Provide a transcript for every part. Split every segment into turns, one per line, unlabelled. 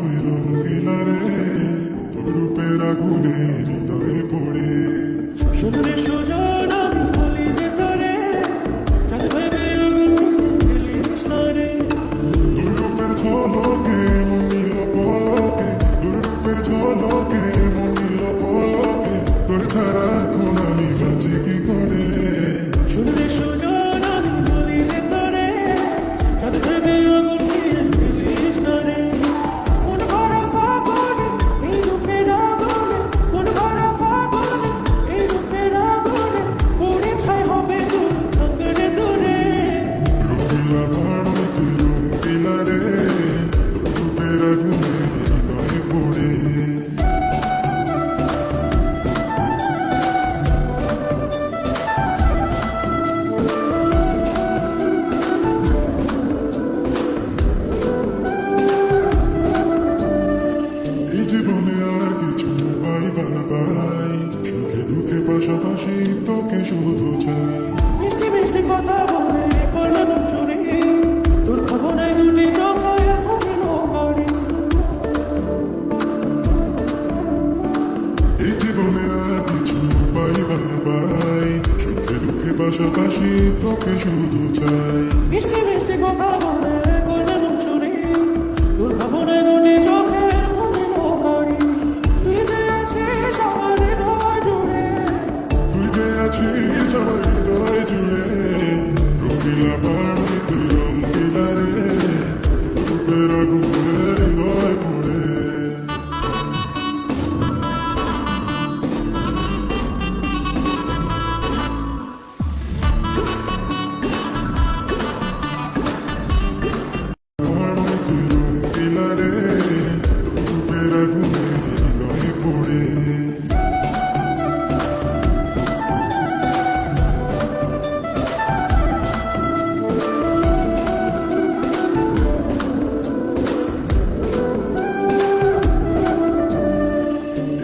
তুই রঙ্গিলা রে, তোর রূপের আগুনে হৃদয়ে পড়ে।
শুনলে সুজন আমি বলি যে তোরে, চাঁদ ভেবে আগুন জ্বেলিস না রে।
তোর রূপের ঝলকে মন নিল পলকে, তোর রূপের ঝলকে মন নিল পলকে, তোর ছাড়া এখন আমি বাঁচি কি করে।
শুনলে সুজন আমি বলি যে তোরে, চাঁদ ভেবে আগুন জ্বেলিস না রে। মন ভরা ফাগুনে এই রূপের আগুনে, মন ভরা ফাগুনে এই রূপের আগুনে, পড়ে ছাই হবে দূর থাকলে দূরে।
রঙ্গিলা বাড়ো তুই রঙ্গিলা রে, তোর রূপের আগুনে হৃদয়ে পড়ে। এই জীবনে আর কিছু পাইবা না পাই, সুখে দুঃখে পাশাপাশি তোকে শুধু চাই।
মিষ্টি মিষ্টি কথা বলে করলাম চুরি, তোর খবনায় দুটি চোখ হয় হকিল করে।
এই জীবনে আর কিছু পাইবা না পাই, সুখে দুঃখে পাশাপাশি তোকে শুধু চাই।
মিষ্টি মিষ্টি কথা বলে করলাম চুরি, তোর খবনায় দুটি চোখের হকিল করে। তুই যে আছিস আমার হৃদয় জুড়ে,
তুই যে আছিস আমার হৃদয় জুড়ে। রঙ্গিলা বাড়ো তুই রঙ্গিলা রে, তোর রূপের আগুনে হৃদয় পড়ে। বাড়ো তুই রঙ্গিলা রে, তোর রূপের আগুনে হৃদয়ে পড়ে।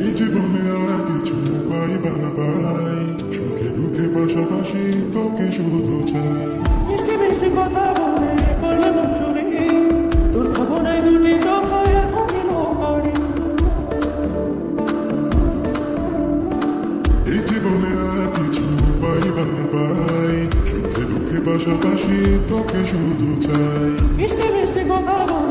এই জীবনে আর কিছু পাইবা না পাই, সুখে দুঃখে পাশাপাশি তোকে শুধু চাই।
মিষ্টি মিষ্টি কথা বলে করলাম চুরি, তোর খবনায় দুটি চোখ হয় হকিল করে।
এই জীবনে আর কিছু পাইবা না পাই, সুখে দুঃখে পাশাপাশি তোকে শুধু চাই।
মিষ্টি মিষ্টি কথা বলে